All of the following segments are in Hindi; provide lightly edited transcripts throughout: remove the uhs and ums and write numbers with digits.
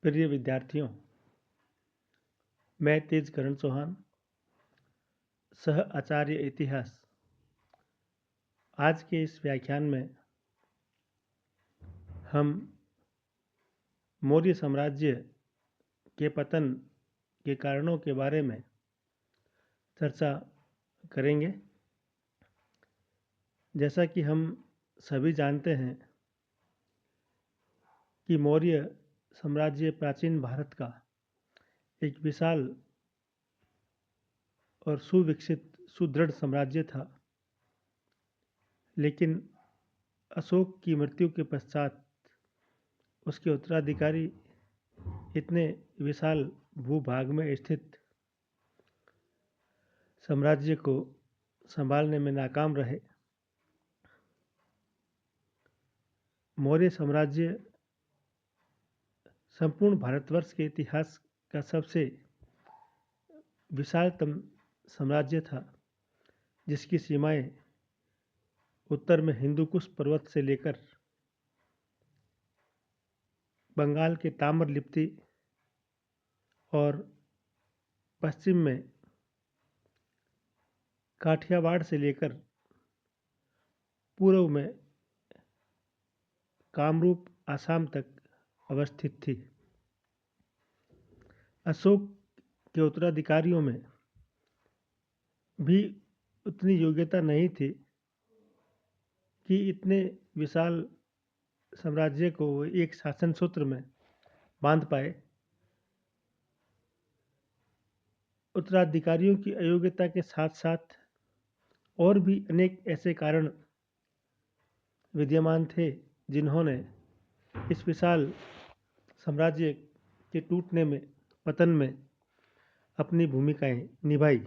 प्रिय विद्यार्थियों, मैं तेजकरण चौहान, सह आचार्य इतिहास। आज के इस व्याख्यान में हम मौर्य साम्राज्य के पतन के कारणों के बारे में चर्चा करेंगे। जैसा कि हम सभी जानते हैं कि मौर्य साम्राज्य प्राचीन भारत का एक विशाल और सुविकसित सुदृढ़ साम्राज्य था, लेकिन अशोक की मृत्यु के पश्चात उसके उत्तराधिकारी इतने विशाल भूभाग में स्थित साम्राज्य को संभालने में नाकाम रहे। मौर्य साम्राज्य संपूर्ण भारतवर्ष के इतिहास का सबसे विशालतम साम्राज्य था, जिसकी सीमाएं उत्तर में हिंदुकुश पर्वत से लेकर बंगाल के ताम्रलिप्ति और पश्चिम में काठियावाड़ से लेकर पूर्व में कामरूप आसाम तक अवस्थित थी। अशोक के उत्तराधिकारियों में भी उतनी योग्यता नहीं थी कि इतने विशाल साम्राज्य को वो एक शासन सूत्र में बांध पाए। उत्तराधिकारियों की अयोग्यता के साथ साथ और भी अनेक ऐसे कारण विद्यमान थे जिन्होंने इस विशाल साम्राज्य के टूटने में, पतन में अपनी भूमिकाएं निभाई।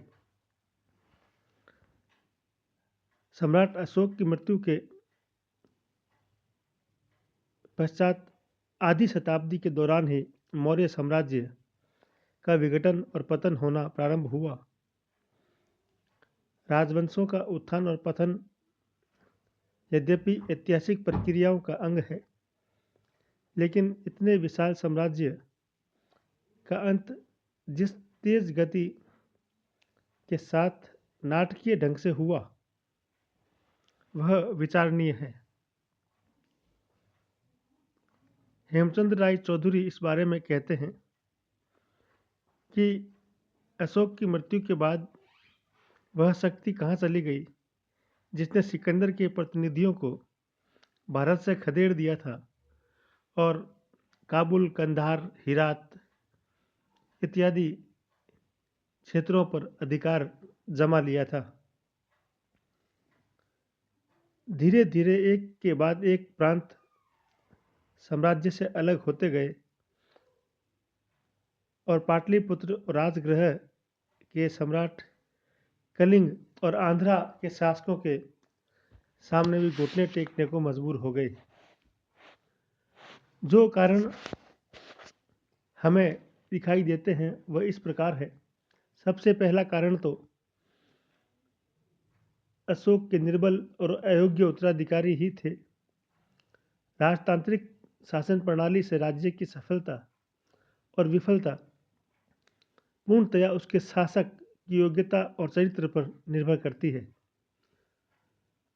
सम्राट अशोक की मृत्यु के पश्चात आधी शताब्दी के दौरान ही मौर्य साम्राज्य का विघटन और पतन होना प्रारंभ हुआ। राजवंशों का उत्थान और पतन यद्यपि ऐतिहासिक प्रक्रियाओं का अंग है, लेकिन इतने विशाल साम्राज्य का अंत जिस तेज गति के साथ नाटकीय ढंग से हुआ, वह विचारणीय है। हेमचंद्र राय चौधरी इस बारे में कहते हैं कि अशोक की मृत्यु के बाद वह शक्ति कहाँ चली गई जिसने सिकंदर के प्रतिनिधियों को भारत से खदेड़ दिया था और काबुल, कंधार, हिरात इत्यादि क्षेत्रों पर अधिकार जमा लिया था। धीरे धीरे एक के बाद एक प्रांत साम्राज्य से अलग होते गए और पाटलिपुत्र राजगृह के सम्राट कलिंग और आंध्रा के शासकों के सामने भी घुटने टेकने को मजबूर हो गए। जो कारण हमें दिखाई देते हैं वह इस प्रकार है। सबसे पहला कारण तो अशोक के निर्बल और अयोग्य उत्तराधिकारी ही थे। राजतांत्रिक शासन प्रणाली से राज्य की सफलता और विफलता पूर्णतया उसके शासक की योग्यता और चरित्र पर निर्भर करती है।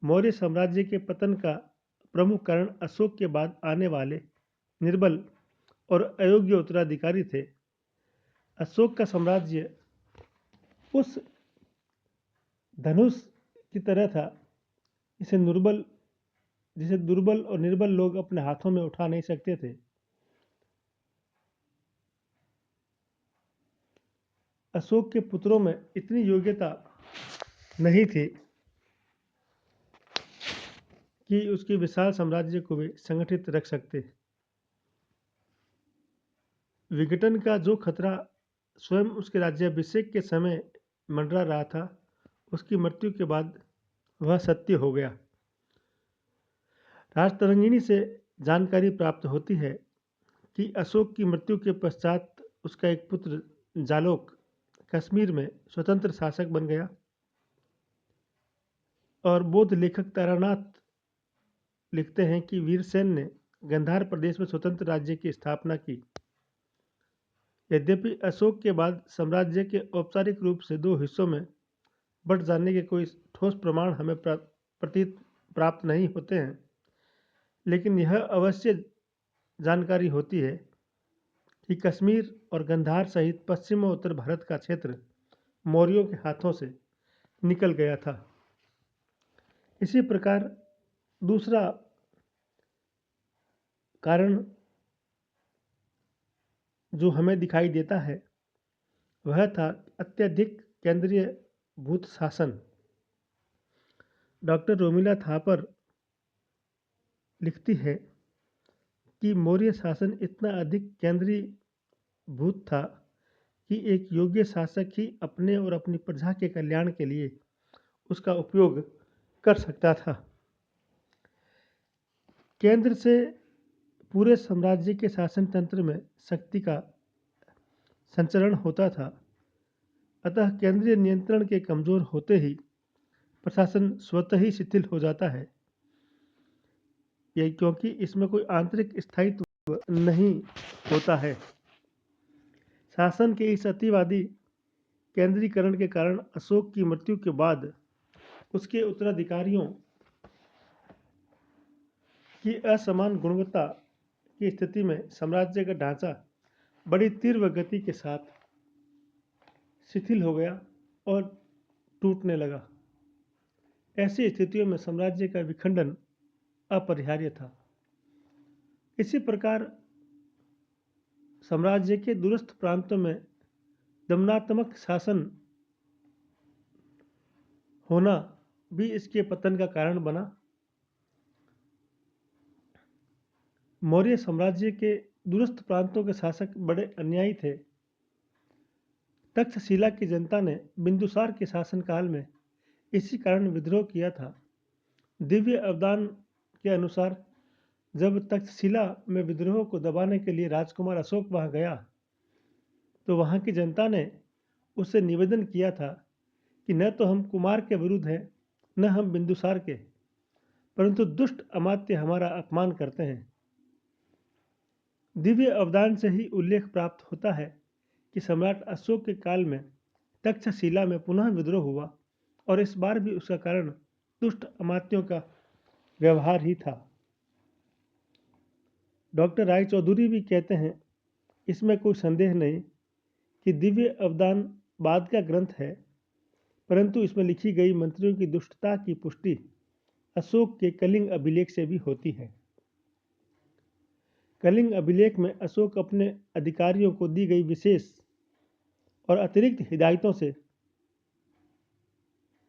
मौर्य साम्राज्य के पतन का प्रमुख कारण अशोक के बाद आने वाले निर्बल और अयोग्य उत्तराधिकारी थे। अशोक का साम्राज्य उस धनुष की तरह था जिसे दुर्बल और निर्बल लोग अपने हाथों में उठा नहीं सकते थे। अशोक के पुत्रों में इतनी योग्यता नहीं थी कि उसके विशाल साम्राज्य को वे संगठित रख सकते। विघटन का जो खतरा स्वयं उसके राज्याभिषेक के समय मंडरा रहा था, उसकी मृत्यु के बाद वह सत्य हो गया। राजतरंगिणी से जानकारी प्राप्त होती है कि अशोक की मृत्यु के पश्चात उसका एक पुत्र जालोक कश्मीर में स्वतंत्र शासक बन गया और बौद्ध लेखक तारानाथ लिखते हैं कि वीरसेन ने गंधार प्रदेश में स्वतंत्र राज्य की स्थापना की। यद्यपि अशोक के बाद साम्राज्य के औपचारिक रूप से दो हिस्सों में बंट जाने के कोई ठोस प्रमाण हमें प्रतीत प्राप्त नहीं होते हैं, लेकिन यह अवश्य जानकारी होती है कि कश्मीर और गंधार सहित पश्चिम और उत्तर भारत का क्षेत्र मौर्यों के हाथों से निकल गया था। इसी प्रकार दूसरा कारण जो हमें दिखाई देता है वह था अत्यधिक केंद्रीय भूत शासन। डॉक्टर रोमिला थापर लिखती है कि मौर्य शासन इतना अधिक केंद्रीय भूत था कि एक योग्य शासक ही अपने और अपनी प्रजा के कल्याण के लिए उसका उपयोग कर सकता था। केंद्र से पूरे साम्राज्य के शासन तंत्र में शक्ति का संचरण होता था, अतः केंद्रीय नियंत्रण के कमजोर होते ही प्रशासन स्वतः ही शिथिल हो जाता है। यही क्योंकि इसमें कोई आंतरिक स्थायित्व नहीं होता है। शासन के इस अतिवादी केंद्रीकरण के कारण अशोक की मृत्यु के बाद उसके उत्तराधिकारियों की असमान गुणवत्ता की स्थिति में साम्राज्य का ढांचा बड़ी तीव्र गति के साथ शिथिल हो गया और टूटने लगा। ऐसी स्थितियों में साम्राज्य का विखंडन अपरिहार्य था। इसी प्रकार साम्राज्य के दूरस्थ प्रांतों में दमनात्मक शासन होना भी इसके पतन का कारण बना। मौर्य साम्राज्य के दूरस्थ प्रांतों के शासक बड़े अन्यायी थे। तक्षशिला की जनता ने बिंदुसार के शासनकाल में इसी कारण विद्रोह किया था। दिव्य अवदान के अनुसार जब तक्षशिला में विद्रोह को दबाने के लिए राजकुमार अशोक वहां गया तो वहां की जनता ने उससे निवेदन किया था कि न तो हम कुमार के विरुद्ध हैं, न हम बिंदुसार के, परंतु दुष्ट अमात्य हमारा अपमान करते हैं। दिव्य अवदान से ही उल्लेख प्राप्त होता है कि सम्राट अशोक के काल में तक्षशिला में पुनः विद्रोह हुआ और इस बार भी उसका कारण दुष्ट अमात्यों का व्यवहार ही था। डॉक्टर राय चौधरी भी कहते हैं, इसमें कोई संदेह नहीं कि दिव्य अवदान बाद का ग्रंथ है, परंतु इसमें लिखी गई मंत्रियों की दुष्टता की पुष्टि अशोक के कलिंग अभिलेख से भी होती है। कलिंग अभिलेख में अशोक अपने अधिकारियों को दी गई विशेष और अतिरिक्त हिदायतों से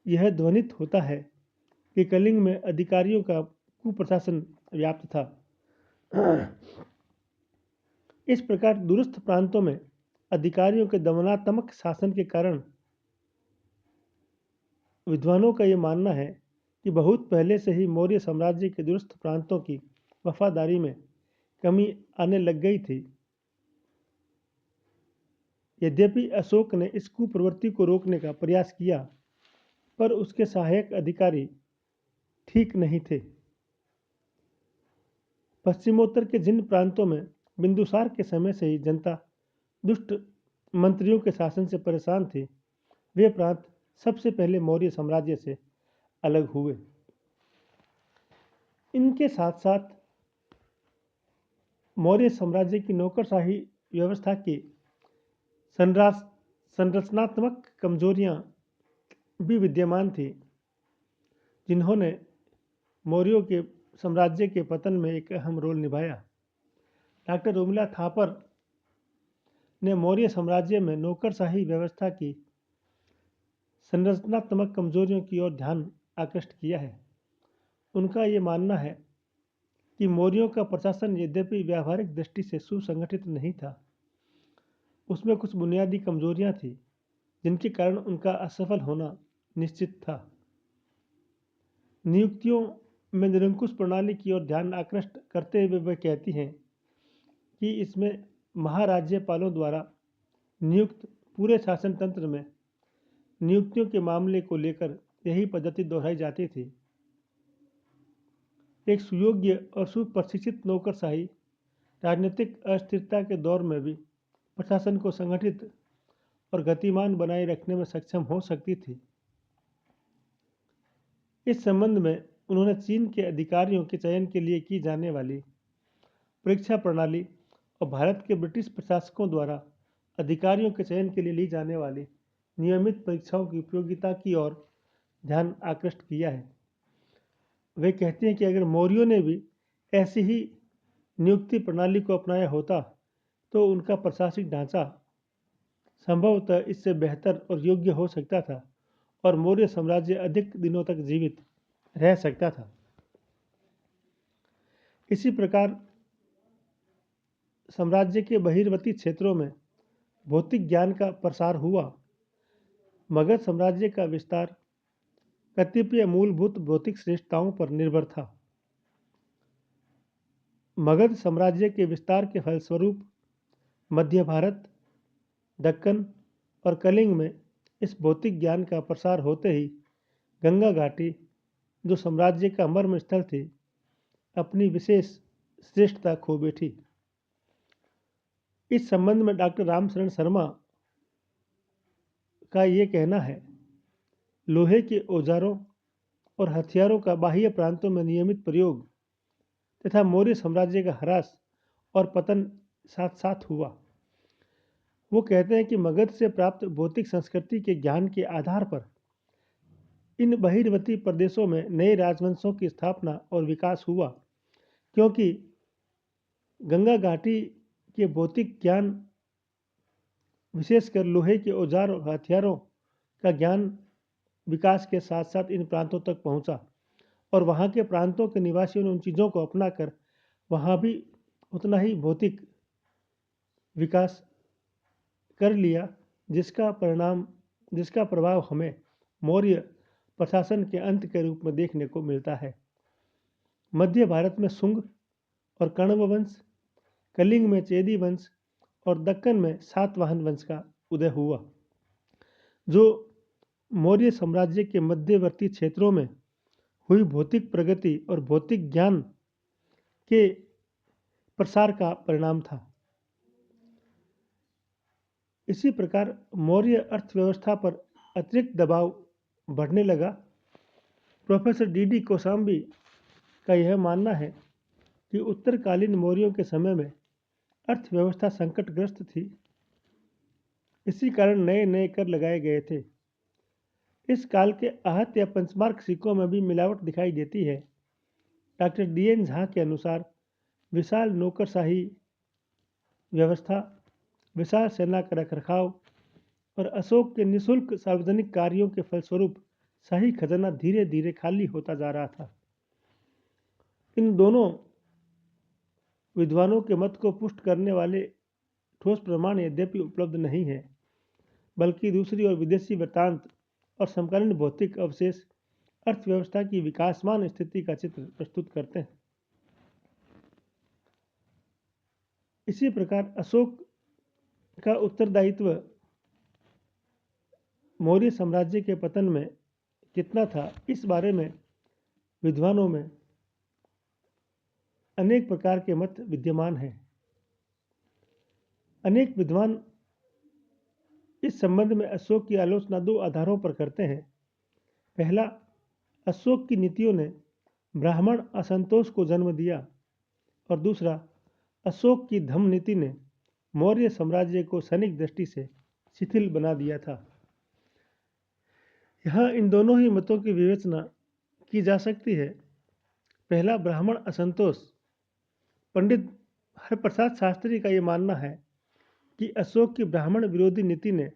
यह ध्वनित होता है कि कलिंग में अधिकारियों का कुप्रशासन व्याप्त था। इस प्रकार दूरस्थ प्रांतों में अधिकारियों के दमनात्मक शासन के कारण विद्वानों का यह मानना है कि बहुत पहले से ही मौर्य साम्राज्य के दूरस्थ प्रांतों की वफादारी में कमी आने लग गई थी। यद्यपि अशोक ने इस कुप्रवृत्ति को रोकने का प्रयास किया, पर उसके सहायक अधिकारी ठीक नहीं थे। पश्चिमोत्तर के जिन प्रांतों में बिंदुसार के समय से ही जनता दुष्ट मंत्रियों के शासन से परेशान थी, वे प्रांत सबसे पहले मौर्य साम्राज्य से अलग हुए। इनके साथ साथ मौर्य साम्राज्य की नौकरशाही व्यवस्था की संरचनात्मक कमजोरियां भी विद्यमान थी, जिन्होंने मौर्यों के साम्राज्य के पतन में एक अहम रोल निभाया। डॉक्टर रोमिला थापर ने मौर्य साम्राज्य में नौकरशाही व्यवस्था की संरचनात्मक कमजोरियों की ओर ध्यान आकृष्ट किया है। उनका ये मानना है कि मौर्यों का प्रशासन यद्यपि व्यावहारिक दृष्टि से सुसंगठित नहीं था, उसमें कुछ बुनियादी कमजोरियां थी जिनके कारण उनका असफल होना निश्चित था। नियुक्तियों में निरंकुश प्रणाली की ओर ध्यान आकृष्ट करते हुए वे कहती हैं कि इसमें महाराज्यपालों द्वारा नियुक्त पूरे शासन तंत्र में नियुक्तियों के मामले को लेकर यही पद्धति दोहराई जाती थी। एक सुयोग्य और सुप्रशिक्षित नौकरशाही राजनीतिक अस्थिरता के दौर में भी प्रशासन को संगठित और गतिमान बनाए रखने में सक्षम हो सकती थी। इस संबंध में उन्होंने चीन के अधिकारियों के चयन के लिए की जाने वाली परीक्षा प्रणाली और भारत के ब्रिटिश प्रशासकों द्वारा अधिकारियों के चयन के लिए ली जाने वाली नियमित परीक्षाओं की उपयोगिता की ओर ध्यान आकृष्ट किया है। वे कहते हैं कि अगर मौर्यों ने भी ऐसी ही नियुक्ति प्रणाली को अपनाया होता तो उनका प्रशासनिक ढांचा संभवतः इससे बेहतर और योग्य हो सकता था और मौर्य साम्राज्य अधिक दिनों तक जीवित रह सकता था। इसी प्रकार साम्राज्य के बहिर्वर्ती क्षेत्रों में भौतिक ज्ञान का प्रसार हुआ। मगध साम्राज्य का विस्तार कतिपय मूलभूत भौतिक श्रेष्ठताओं पर निर्भर था। मगध साम्राज्य के विस्तार के फलस्वरूप मध्य भारत, दक्कन और कलिंग में इस भौतिक ज्ञान का प्रसार होते ही गंगा घाटी, जो साम्राज्य का मर्म स्थल थी, अपनी विशेष श्रेष्ठता खो बैठी। इस संबंध में डॉक्टर रामशरण शर्मा का ये कहना है, लोहे के औजारों और हथियारों का बाह्य प्रांतों में नियमित प्रयोग तथा मौर्य साम्राज्य का ह्रास और पतन साथ साथ हुआ। वो कहते हैं कि मगध से प्राप्त भौतिक संस्कृति के ज्ञान के आधार पर इन बहिर्वर्ती प्रदेशों में नए राजवंशों की स्थापना और विकास हुआ, क्योंकि गंगा घाटी के भौतिक ज्ञान, विशेषकर लोहे के औजार और हथियारों का ज्ञान विकास के साथ साथ इन प्रांतों तक पहुंचा और वहां के प्रांतों के निवासियों ने उन चीज़ों को अपनाकर वहां भी उतना ही भौतिक विकास कर लिया, जिसका प्रभाव हमें मौर्य प्रशासन के अंत के रूप में देखने को मिलता है। मध्य भारत में शुंग और कण्व वंश, कलिंग में चेदी वंश और दक्कन में सातवाहन वंश का उदय हुआ, जो मौर्य साम्राज्य के मध्यवर्ती क्षेत्रों में हुई भौतिक प्रगति और भौतिक ज्ञान के प्रसार का परिणाम था। इसी प्रकार मौर्य अर्थव्यवस्था पर अतिरिक्त दबाव बढ़ने लगा। प्रोफेसर डी कौशाम्बी का यह मानना है कि उत्तरकालीन मौर्यों के समय में अर्थव्यवस्था संकटग्रस्त थी। इसी कारण नए नए कर लगाए गए थे। इस काल के आहत या पंचमार्क सिक्कों में भी मिलावट दिखाई देती है। डॉक्टर DN झा के अनुसार विशाल नौकरशाही व्यवस्था, विशाल सेना का रखरखाव और अशोक के निःशुल्क सार्वजनिक कार्यों के फलस्वरूप शाही खजाना धीरे धीरे खाली होता जा रहा था। इन दोनों विद्वानों के मत को पुष्ट करने वाले ठोस प्रमाण यद्यपि उपलब्ध नहीं है, बल्कि दूसरी ओर विदेशी वृत्तांत और समकालीन भौतिक अवशेष अर्थव्यवस्था की विकासमान स्थिति का चित्र प्रस्तुत करते हैं। इसी प्रकार अशोक का उत्तरदायित्व मौर्य साम्राज्य के पतन में कितना था, इस बारे में विद्वानों में अनेक प्रकार के मत विद्यमान हैं। अनेक विद्वान इस संबंध में अशोक की आलोचना दो आधारों पर करते हैं। पहला, अशोक की नीतियों ने ब्राह्मण असंतोष को जन्म दिया और दूसरा, अशोक की धम्म नीति ने मौर्य साम्राज्य को सैनिक दृष्टि से शिथिल बना दिया था। यहाँ इन दोनों ही मतों की विवेचना की जा सकती है। पहला, ब्राह्मण असंतोष। पंडित हरप्रसाद शास्त्री का ये मानना है कि अशोक की ब्राह्मण विरोधी नीति ने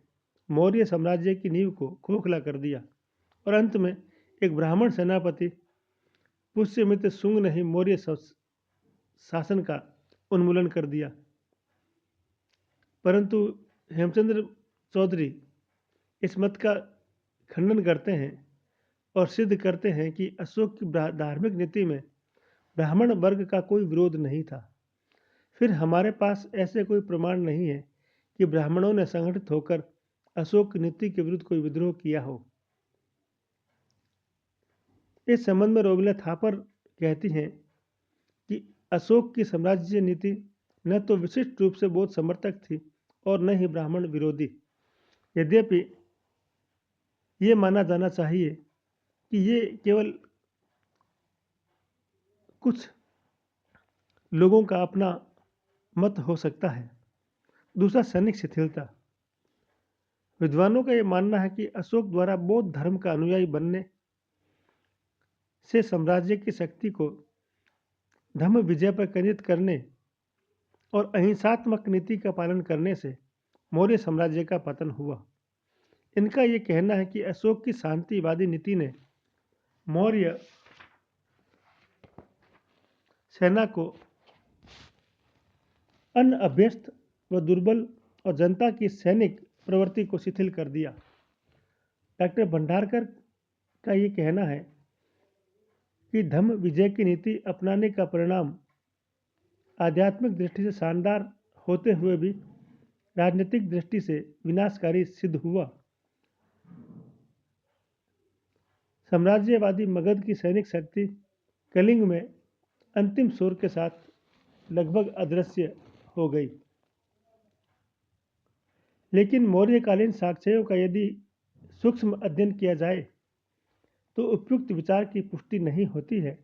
मौर्य साम्राज्य की नींव को खोखला कर दिया और अंत में एक ब्राह्मण सेनापति पुष्यमित्र शुंग ने ही मौर्य शासन का उन्मूलन कर दिया। परंतु हेमचंद्र चौधरी इस मत का खंडन करते हैं और सिद्ध करते हैं कि अशोक की धार्मिक नीति में ब्राह्मण वर्ग का कोई विरोध नहीं था। फिर हमारे पास ऐसे कोई प्रमाण नहीं है कि ब्राह्मणों ने संगठित होकर अशोक की नीति के विरुद्ध कोई विद्रोह किया हो। इस संबंध में रोमिला थापर कहती हैं कि अशोक की साम्राज्य नीति न तो विशिष्ट रूप से बौद्ध समर्थक थी और न ही ब्राह्मण विरोधी। यद्यपि ये माना जाना चाहिए कि ये केवल कुछ लोगों का अपना मत हो सकता है। दूसरा, सैनिक शिथिलता। विद्वानों का यह मानना है कि अशोक द्वारा बौद्ध धर्म का अनुयायी बनने से साम्राज्य की शक्ति को धर्म विजय पर केंद्रित करने और अहिंसात्मक नीति का पालन करने से मौर्य साम्राज्य का पतन हुआ। इनका ये कहना है कि अशोक की शांतिवादी नीति ने मौर्य सेना को अनअभ्यस्त व दुर्बल और जनता की सैनिक प्रवृत्ति को शिथिल कर दिया। डॉक्टर भंडारकर का ये कहना है कि धर्म विजय की नीति अपनाने का परिणाम आध्यात्मिक दृष्टि से शानदार होते हुए भी राजनीतिक दृष्टि से विनाशकारी सिद्ध हुआ। साम्राज्यवादी मगध की सैनिक शक्ति कलिंग में अंतिम शोर के साथ लगभग अदृश्य हो गई। लेकिन मौर्यकालीन साक्ष्यों का यदि सूक्ष्म अध्ययन किया जाए तो उपयुक्त विचार की पुष्टि नहीं होती है।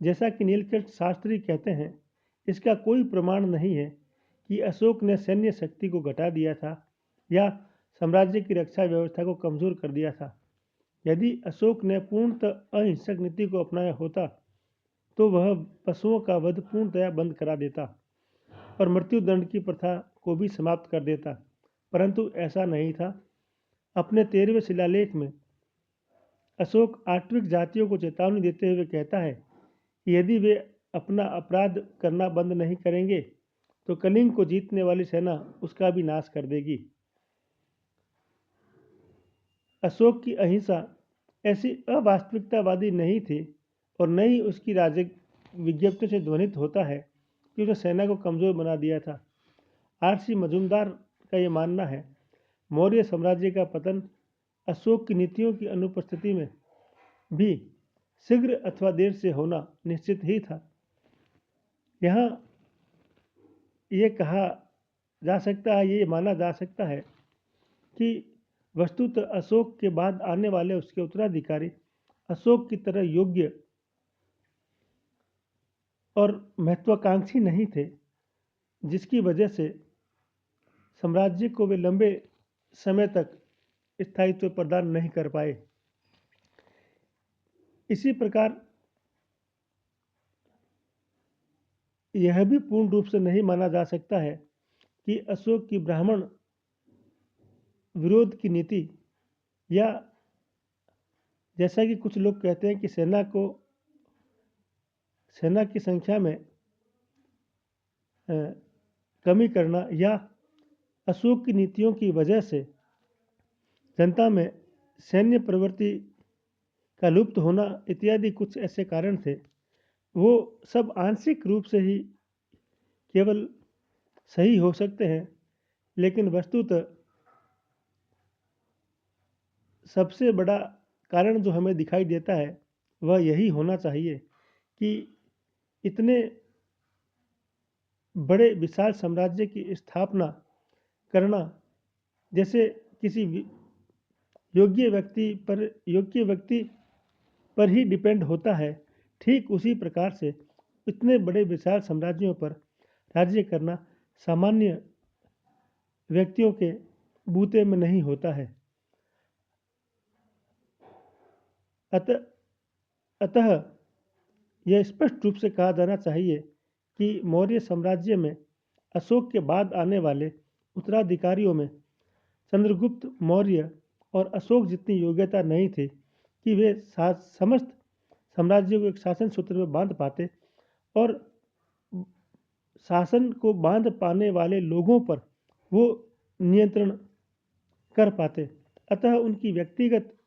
जैसा कि नीलकंठ शास्त्री कहते हैं, इसका कोई प्रमाण नहीं है कि अशोक ने सैन्य शक्ति को घटा दिया था या साम्राज्य की रक्षा व्यवस्था को कमजोर कर दिया था। यदि अशोक ने पूर्णतः अहिंसक नीति को अपनाया होता तो वह पशुओं का वध पूर्णतया बंद करा देता और मृत्युदंड की प्रथा को भी समाप्त कर देता, परंतु ऐसा नहीं था। अपने 13वें शिलालेख में अशोक आठविक जातियों को चेतावनी देते हुए कहता है कि यदि वे अपना अपराध करना बंद नहीं करेंगे तो कलिंग को जीतने वाली सेना उसका भी नाश कर देगी। अशोक की अहिंसा ऐसी अवास्तविकतावादी नहीं थी और न ही उसकी राजनीतिक विज्ञप्ति से ध्वनित होता है कि उसने सेना को कमजोर बना दिया था। आर.सी. मजूमदार का यह मानना है, मौर्य साम्राज्य का पतन अशोक की नीतियों की अनुपस्थिति में भी शीघ्र अथवा देर से होना निश्चित ही था। यहाँ ये कहा जा सकता है, ये माना जा सकता है कि वस्तुतः अशोक के बाद आने वाले उसके उत्तराधिकारी अशोक की तरह योग्य और महत्वाकांक्षी नहीं थे, जिसकी वजह से साम्राज्य को वे लंबे समय तक स्थायित्व प्रदान नहीं कर पाए। इसी प्रकार यह भी पूर्ण रूप से नहीं माना जा सकता है कि अशोक की ब्राह्मण विरोध की नीति या जैसा कि कुछ लोग कहते हैं कि सेना की संख्या में कमी करना या अशोक की नीतियों की वजह से जनता में सैन्य प्रवृत्ति का लुप्त होना इत्यादि कुछ ऐसे कारण थे, वो सब आंशिक रूप से ही केवल सही हो सकते हैं। लेकिन वस्तुतः सबसे बड़ा कारण जो हमें दिखाई देता है वह यही होना चाहिए कि इतने बड़े विशाल साम्राज्य की स्थापना करना जैसे किसी योग्य व्यक्ति पर ही डिपेंड होता है, ठीक उसी प्रकार से इतने बड़े विशाल साम्राज्यों पर राज्य करना सामान्य व्यक्तियों के बूते में नहीं होता है। अतः यह स्पष्ट रूप से कहा जाना चाहिए कि मौर्य साम्राज्य में अशोक के बाद आने वाले उत्तराधिकारियों में चंद्रगुप्त मौर्य और अशोक जितनी योग्यता नहीं थी कि वे समस्त साम्राज्य को एक शासन सूत्र में बांध पाते और शासन को बांध पाने वाले लोगों पर वो नियंत्रण कर पाते। अतः उनकी व्यक्तिगत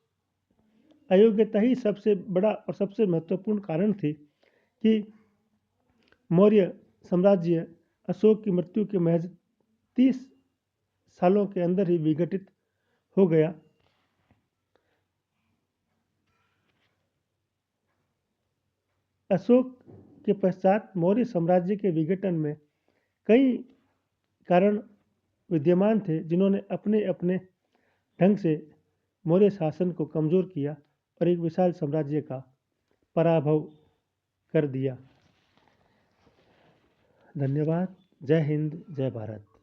अयोग्यता ही सबसे बड़ा और सबसे महत्वपूर्ण कारण थी कि मौर्य साम्राज्य अशोक की मृत्यु के महज 30 सालों के अंदर ही विघटित हो गया। अशोक के पश्चात मौर्य साम्राज्य के विघटन में कई कारण विद्यमान थे, जिन्होंने अपने अपने ढंग से मौर्य शासन को कमजोर किया और एक विशाल साम्राज्य का पराभव कर दिया। धन्यवाद। जय हिंद, जय भारत।